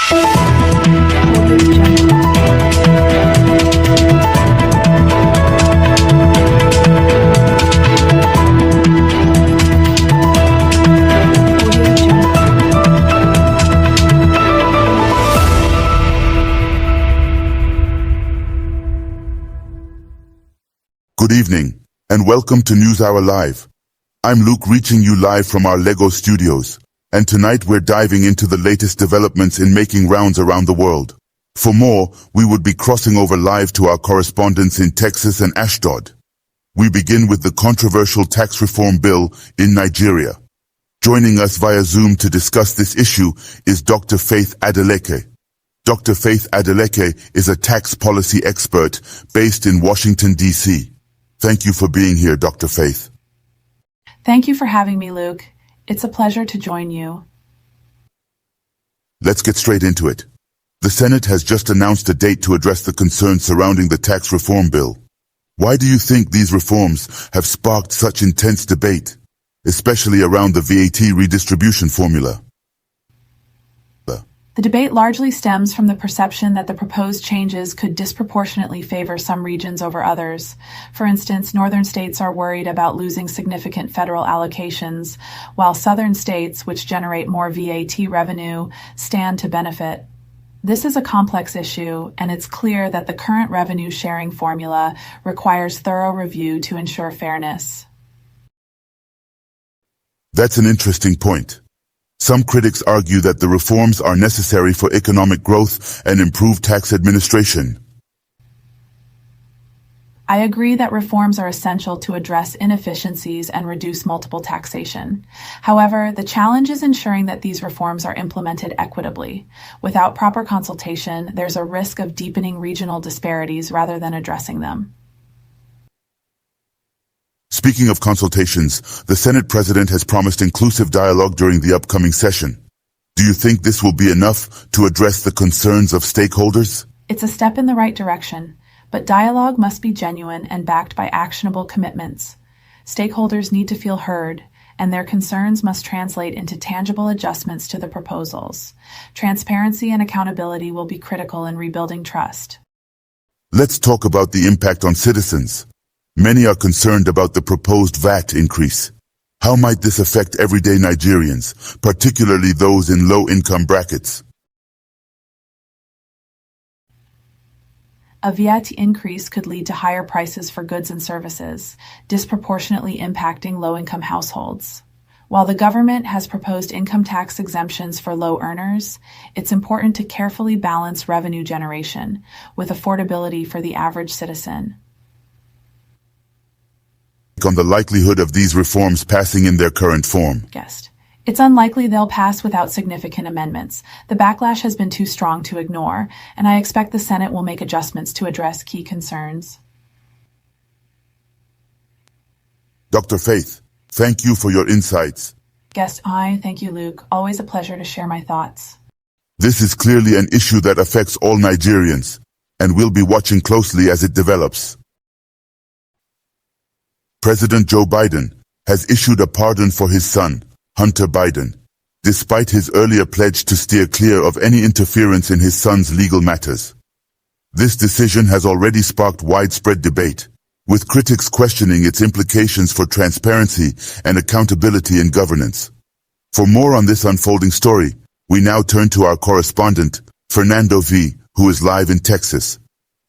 Good evening, and welcome to NewsHour Live. I'm Luke, reaching you live from our Lego studios, and tonight we're diving into the latest developments in making rounds around the world. For more, we would be crossing over live to our correspondents in Texas and Ashdod. We begin with the controversial tax reform bill in Nigeria. Joining us via Zoom to discuss this issue is Dr. Faith Adeleke. Dr. Faith Adeleke is a tax policy expert based in Washington, D.C. Thank you for being here, Dr. Faith. Thank you for having me, Luke. It's a pleasure to join you. Let's get straight into it. The Senate has just announced a date to address the concerns surrounding the tax reform bill. Why do you think these reforms have sparked such intense debate, especially around the VAT redistribution formula? The debate largely stems from the perception that the proposed changes could disproportionately favor some regions over others. For instance, northern states are worried about losing significant federal allocations, while southern states, which generate more VAT revenue, stand to benefit. This is a complex issue, and it's clear that the current revenue sharing formula requires thorough review to ensure fairness. That's an interesting point. Some critics argue that the reforms are necessary for economic growth and improved tax administration. I agree that reforms are essential to address inefficiencies and reduce multiple taxation. However, the challenge is ensuring that these reforms are implemented equitably. Without proper consultation, there's a risk of deepening regional disparities rather than addressing them. Speaking of consultations, the Senate President has promised inclusive dialogue during the upcoming session. Do you think this will be enough to address the concerns of stakeholders? It's a step in the right direction, but dialogue must be genuine and backed by actionable commitments. Stakeholders need to feel heard, and their concerns must translate into tangible adjustments to the proposals. Transparency and accountability will be critical in rebuilding trust. Let's talk about the impact on citizens. Many are concerned about the proposed VAT increase. How might this affect everyday Nigerians, particularly those in low-income brackets? A VAT increase could lead to higher prices for goods and services, disproportionately impacting low-income households. While the government has proposed income tax exemptions for low earners, it's important to carefully balance revenue generation with affordability for the average citizen. On the likelihood of these reforms passing in their current form? It's unlikely they'll pass without significant amendments. The backlash has been too strong to ignore, and I expect the Senate will make adjustments to address key concerns. Dr. Faith, thank you for your insights. Thank you, Luke. Always a pleasure to share my thoughts. This is clearly an issue that affects all Nigerians, and we'll be watching closely as it develops. President Joe Biden has issued a pardon for his son, Hunter Biden, despite his earlier pledge to steer clear of any interference in his son's legal matters. This decision has already sparked widespread debate, with critics questioning its implications for transparency and accountability in governance. For more on this unfolding story, we now turn to our correspondent, Fernando V., who is live in Texas.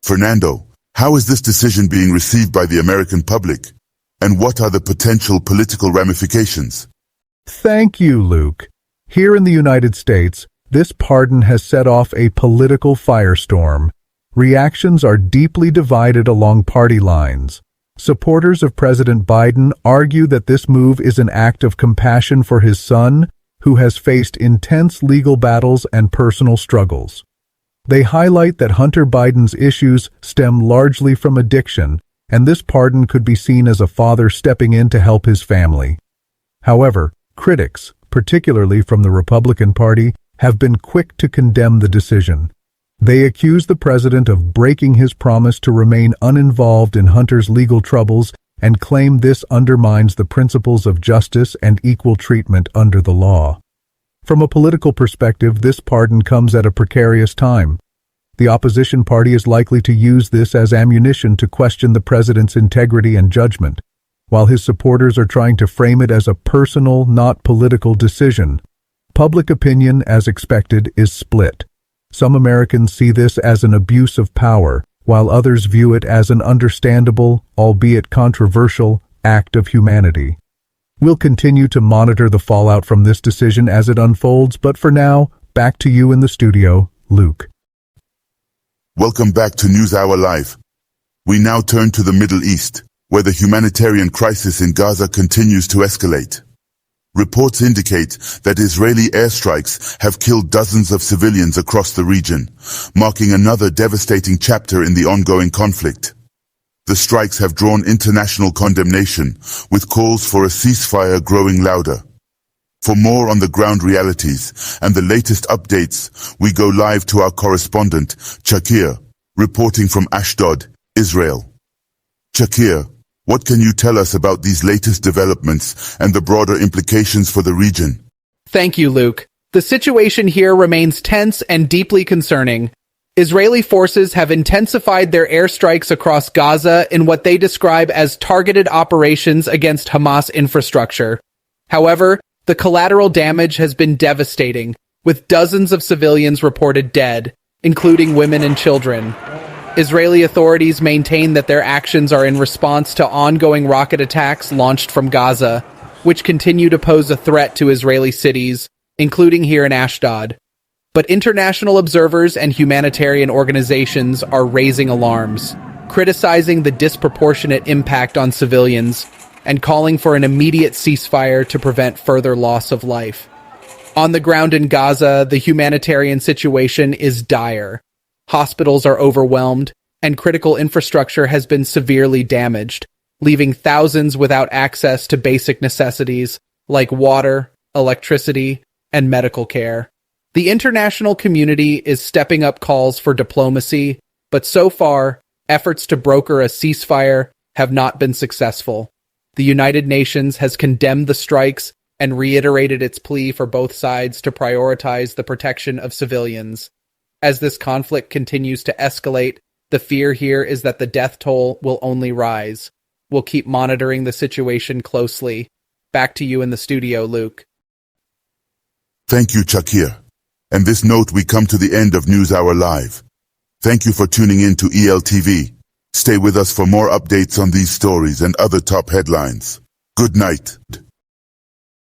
Fernando, how is this decision being received by the American public? And what are the potential political ramifications? Thank you, Luke. Here in the United States, this pardon has set off a political firestorm. Reactions are deeply divided along party lines. Supporters of President Biden argue that this move is an act of compassion for his son, who has faced intense legal battles and personal struggles. They highlight that Hunter Biden's issues stem largely from addiction, and this pardon could be seen as a father stepping in to help his family. However, critics, particularly from the Republican Party, have been quick to condemn the decision. They accuse the president of breaking his promise to remain uninvolved in Hunter's legal troubles and claim this undermines the principles of justice and equal treatment under the law. From a political perspective, this pardon comes at a precarious time. The opposition party is likely to use this as ammunition to question the president's integrity and judgment, while his supporters are trying to frame it as a personal, not political decision. Public opinion, as expected, is split. Some Americans see this as an abuse of power, while others view it as an understandable, albeit controversial, act of humanity. We'll continue to monitor the fallout from this decision as it unfolds, but for now, back to you in the studio, Luke. Welcome back to NewsHour Live. We now turn to the Middle East, where the humanitarian crisis in Gaza continues to escalate. Reports indicate that Israeli airstrikes have killed dozens of civilians across the region, marking another devastating chapter in the ongoing conflict. The strikes have drawn international condemnation, with calls for a ceasefire growing louder. For more on the ground realities and the latest updates, we go live to our correspondent, Shakir, reporting from Ashdod, Israel. Shakir, what can you tell us about these latest developments and the broader implications for the region? Thank you, Luke. The situation here remains tense and deeply concerning. Israeli forces have intensified their airstrikes across Gaza in what they describe as targeted operations against Hamas infrastructure. However, the collateral damage has been devastating, with dozens of civilians reported dead, including women and children. Israeli authorities maintain that their actions are in response to ongoing rocket attacks launched from Gaza, which continue to pose a threat to Israeli cities, including here in Ashdod. But international observers and humanitarian organizations are raising alarms, criticizing the disproportionate impact on civilians and calling for an immediate ceasefire to prevent further loss of life. On the ground in Gaza, the humanitarian situation is dire. Hospitals are overwhelmed, and critical infrastructure has been severely damaged, leaving thousands without access to basic necessities like water, electricity, and medical care. The international community is stepping up calls for diplomacy, but so far, efforts to broker a ceasefire have not been successful. The United Nations has condemned the strikes and reiterated its plea for both sides to prioritize the protection of civilians. As this conflict continues to escalate, the fear here is that the death toll will only rise. We'll keep monitoring the situation closely. Back to you in the studio, Luke. Thank you, Shakir. And this note, we come to the end of NewsHour Live. Thank you for tuning in to ELTV. Stay with us for more updates on these stories and other top headlines. Good night.